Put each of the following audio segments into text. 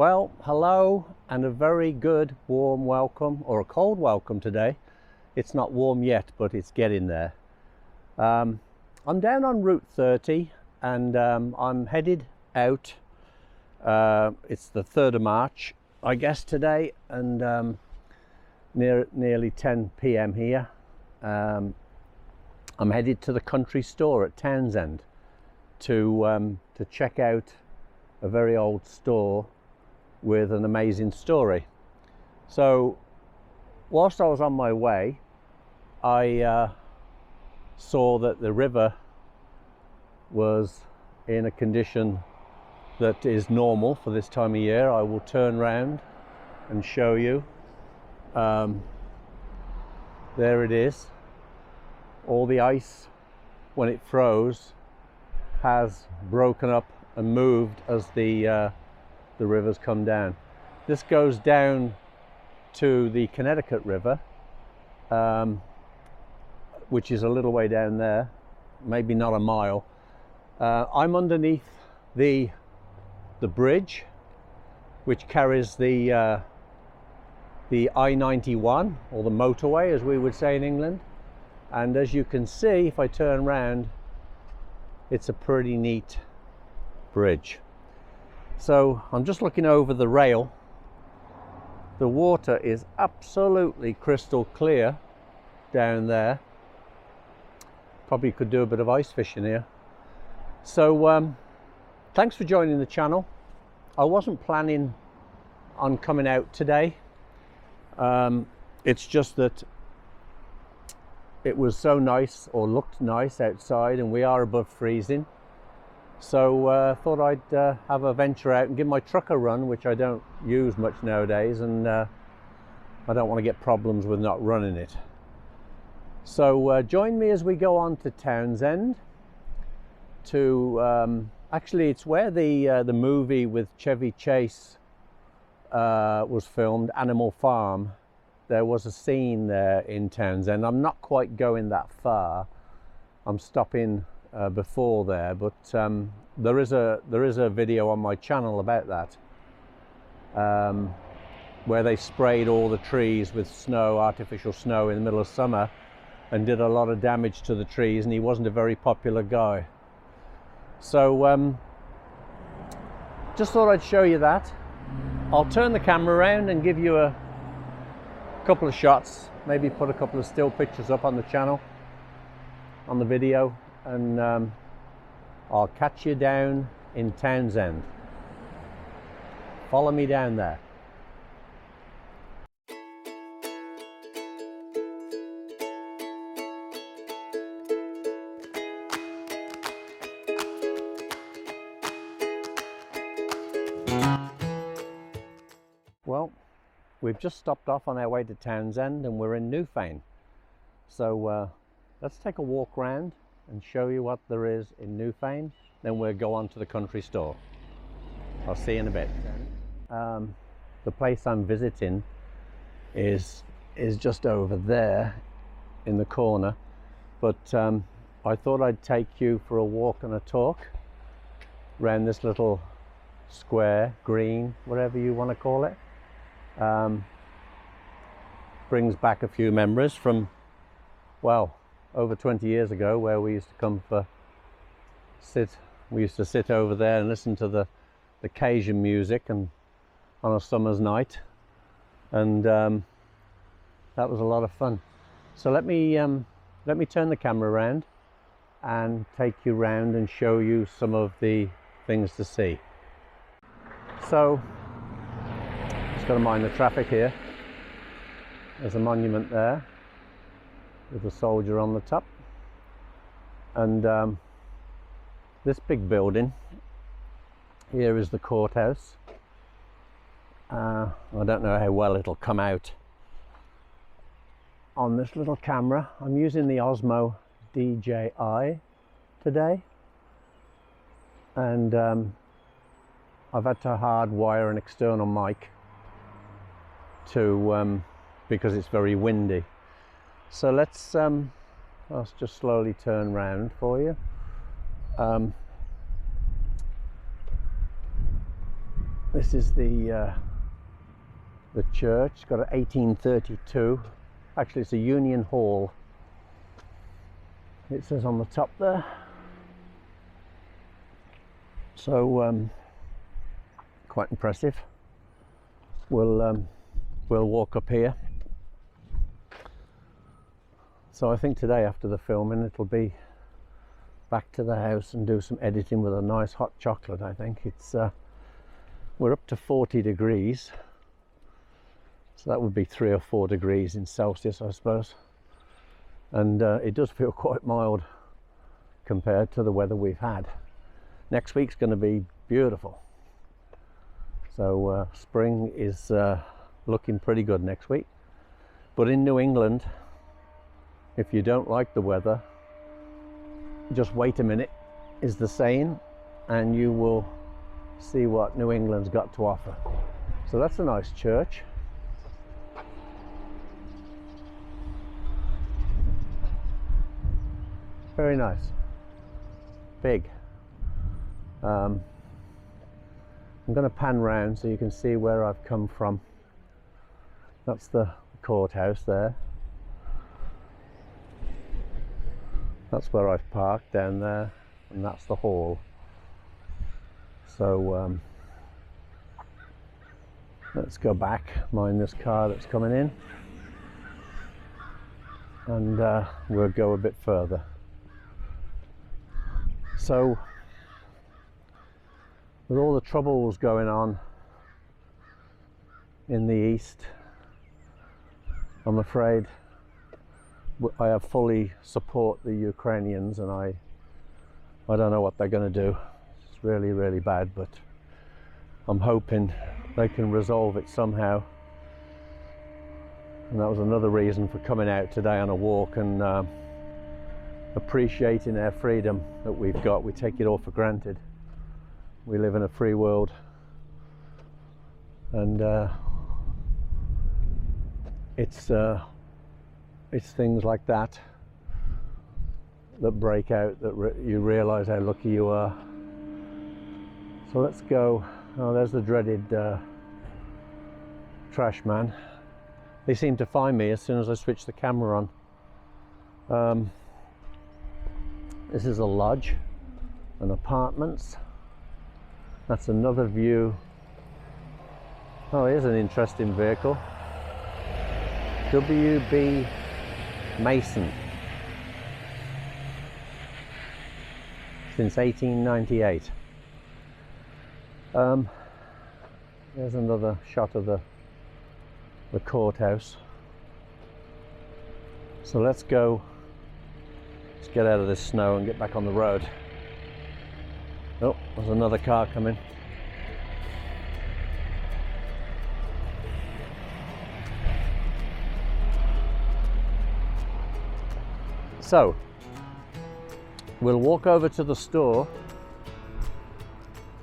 Well, hello and a very good warm welcome, or a cold welcome today. It's not warm yet, but it's getting there. I'm down on Route 30 and I'm headed out. It's the 3rd of March, I guess, today, and nearly 10 p.m. here. I'm headed to the country store at Townshend to check out a very old store with an amazing story. So whilst I was on my way, I saw that the river was in a condition that is normal for this time of year. I will turn round and show you. There it is. All the ice, when it froze, has broken up and moved as the rivers come down. This goes down to the Connecticut River, which is a little way down there, maybe not a mile. I'm underneath the bridge, which carries the I-91, or the motorway as we would say in England. And as you can see, if I turn around, it's a pretty neat bridge. So I'm just looking over the rail. The water is absolutely crystal clear down there. Probably could do a bit of ice fishing here. So thanks for joining the channel. I wasn't planning on coming out today. It's just that it was so nice, or looked nice outside, and we are above freezing. So I thought I'd have a venture out and give my truck a run, which I don't use much nowadays, and I don't want to get problems with not running it. So join me as we go on to Townshend. Actually, it's where the movie with Chevy Chase was filmed, Animal Farm. There was a scene there in Townshend. I'm not quite going that far. I'm stopping before there, but there is a video on my channel about that, where they sprayed all the trees with snow, artificial snow, in the middle of summer, and did a lot of damage to the trees, and he wasn't a very popular guy. So just thought I'd show you that. I'll turn the camera around and give you a couple of shots, maybe put a couple of still pictures up on the channel, on the video, and I'll catch you down in Townshend. Follow me down there. Well, we've just stopped off on our way to Townshend and we're in Newfane. So let's take a walk round and show you what there is in Newfane. Then we'll go on to the country store. I'll see you in a bit. The place I'm visiting is just over there in the corner, but I thought I'd take you for a walk and a talk around this little square, green, whatever you want to call it. Brings back a few memories from, well, over 20 years ago, where we used to come we used to sit over there and listen to the Cajun music, and on a summer's night, and that was a lot of fun. So let me turn the camera around and take you round and show you some of the things to see. So just got to mind the traffic here. There's a monument there with a soldier on the top, and this big building here is the courthouse. I don't know how well it'll come out on this little camera. I'm using the Osmo DJI today, and I've had to hardwire an external mic to because it's very windy. So let's just slowly turn round for you. This is the church. It's got an 1832. Actually, it's a Union Hall. It says on the top there. So quite impressive. We'll walk up here. So I think today, after the filming, it'll be back to the house and do some editing with a nice hot chocolate. I think it's we're up to 40 degrees, so that would be 3 or 4 degrees in Celsius, I suppose, and it does feel quite mild compared to the weather we've had. Next week's going to be beautiful, so spring is looking pretty good next week. But in New England, if you don't like the weather, just wait a minute is the saying, and you will see what New England's got to offer. So that's a nice church. Very nice. Big. I'm going to pan round so you can see where I've come from. That's the courthouse there. That's where I've parked down there, and that's the hall. So let's go back, mind this car that's coming in, and we'll go a bit further. So with all the troubles going on in the east, I'm afraid I have fully support the Ukrainians, and I don't know what they're going to do. It's really, really bad, but I'm hoping they can resolve it somehow. And that was another reason for coming out today on a walk and appreciating our freedom that we've got. We take it all for granted. We live in a free world, and it's things like that that break out that you realize how lucky you are. So let's go. Oh, there's the dreaded trash man. They seem to find me as soon as I switch the camera on. This is a lodge and apartments. That's another view. Oh, here's an interesting vehicle. W.B. Mason. Since 1898. There's another shot of the courthouse. So let's go. Let's get out of this snow and get back on the road. Oh, there's another car coming. So we'll walk over to the store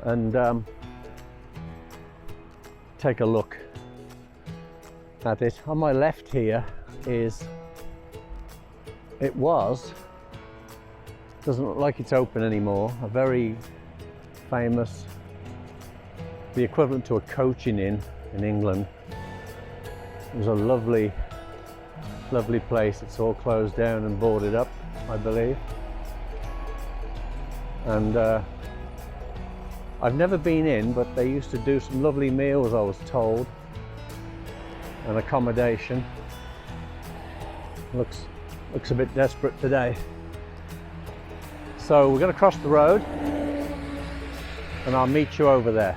and take a look at it. On my left here doesn't look like it's open anymore, a very famous, the equivalent to a coaching inn in England. It was a lovely place. It's all closed down and boarded up, I believe. And I've never been in, but they used to do some lovely meals, I was told, and accommodation. Looks a bit desperate today. So we're going to cross the road and I'll meet you over there.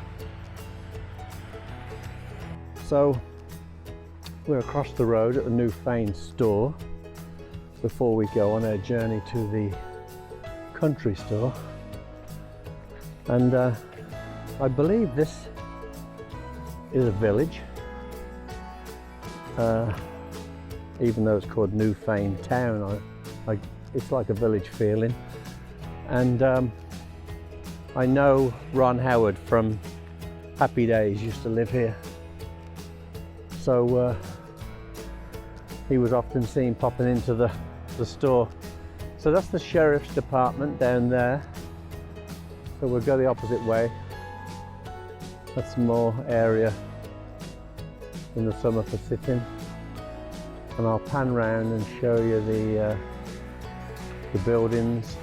So we're across the road at the Newfane store before we go on our journey to the country store. And I believe this is a village, even though it's called Newfane Town. It's like a village feeling. And I know Ron Howard from Happy Days used to live here, so he was often seen popping into the store. So that's the sheriff's department down there, so we'll go the opposite way That's more area in the summer for sitting. And I'll pan round and show you the buildings.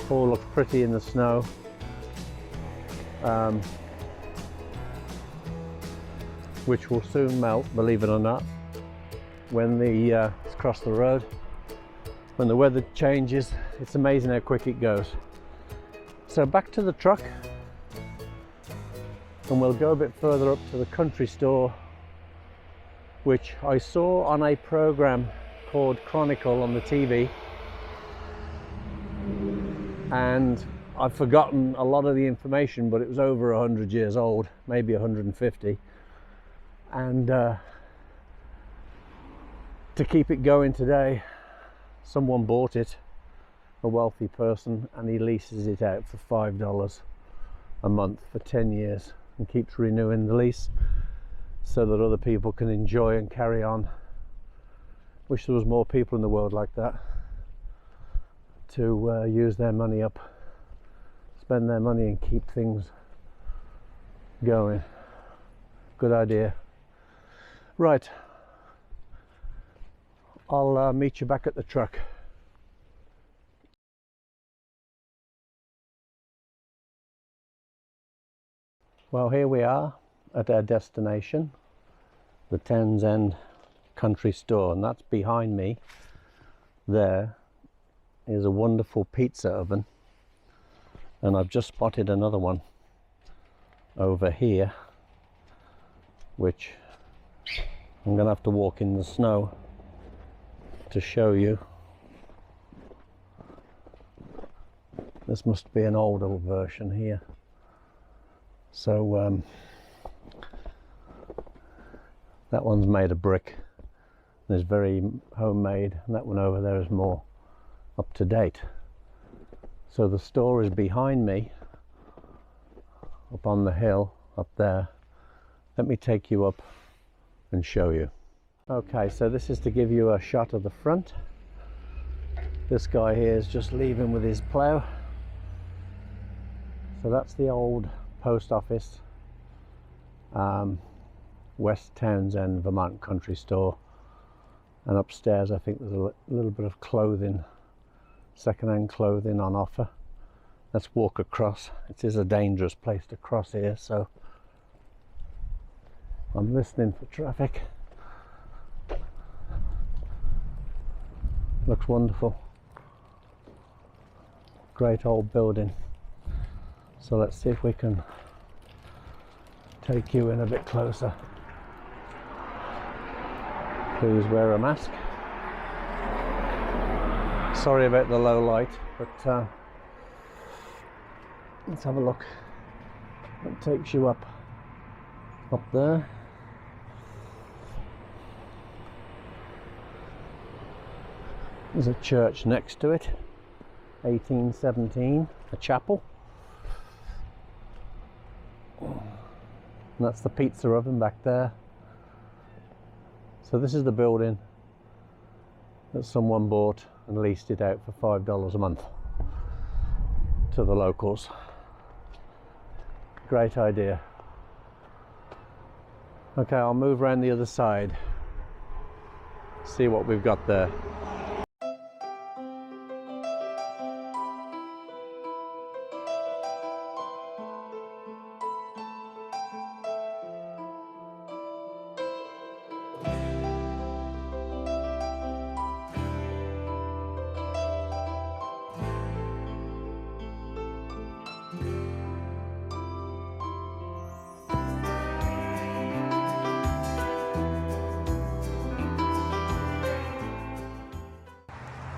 All looks pretty in the snow. Which will soon melt, believe it or not, when it's across the road. When the weather changes, it's amazing how quick it goes. So back to the truck, and we'll go a bit further up to the country store, which I saw on a program called Chronicle on the TV, and I've forgotten a lot of the information, but it was over 100 years old, maybe 150, and to keep it going today, someone bought it, a wealthy person, and he leases it out for $5 a month for 10 years and keeps renewing the lease so that other people can enjoy and carry on. Wish there was more people in the world like that to use their money up, spend their money and keep things going. Good idea. Right, I'll meet you back at the truck. Well, here we are at our destination, the Tounshend country store, and that's behind me. There is a wonderful pizza oven, and I've just spotted another one over here, which I'm gonna have to walk in the snow to show you. This must be an older version here. So that one's made of brick and is very homemade, and that one over there is more up to date. So the store is behind me, up on the hill up there. Let me take you up and show you. Okay, so this is to give you a shot of the front. This guy here is just leaving with his plough. So that's the old post office, West Townshend Vermont country store, and upstairs I think there's a little bit of clothing, second-hand clothing on offer. Let's walk across. It is a dangerous place to cross here, so I'm listening for traffic. Looks wonderful. Great old building. So let's see if we can take you in a bit closer. Please wear a mask. Sorry about the low light, but let's have a look. It takes you up there. There's a church next to it, 1817, a chapel. And that's the pizza oven back there. So this is the building that someone bought and leased it out for $5 a month to the locals. Great idea. Okay, I'll move around the other side, see what we've got there.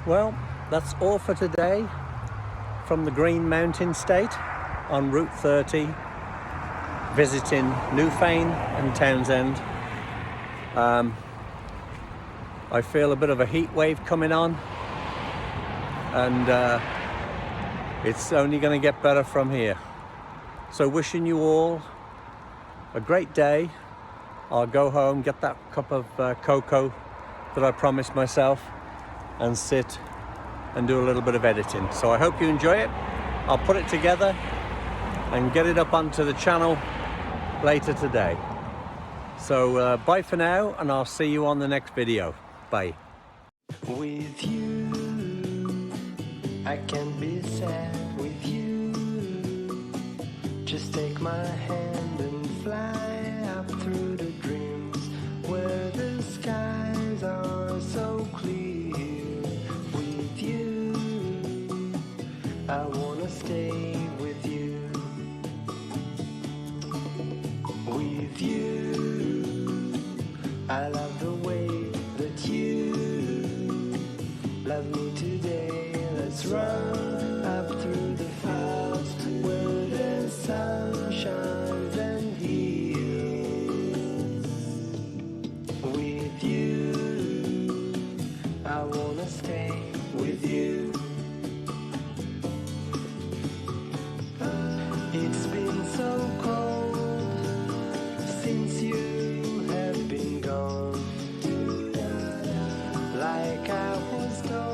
Well, that's all for today from the Green Mountain State on Route 30, visiting Newfane and Tounshend. I feel a bit of a heat wave coming on, and it's only going to get better from here. So wishing you all a great day. I'll go home, get that cup of cocoa that I promised myself, and sit and do a little bit of editing. So I hope you enjoy it. I'll put it together and get it up onto the channel later today. So bye for now, and I'll see you on the next video. Bye. With you, I can be sad with you. Just take my hand and fly up through the dreams where the skies are so clear. With you, I wanna stay with you. With you, I love the way that you love me today. Let's run up through the fields where the sun shines and heals. With you, I wanna stay with you. It's been so cold since you have been gone, like I was told.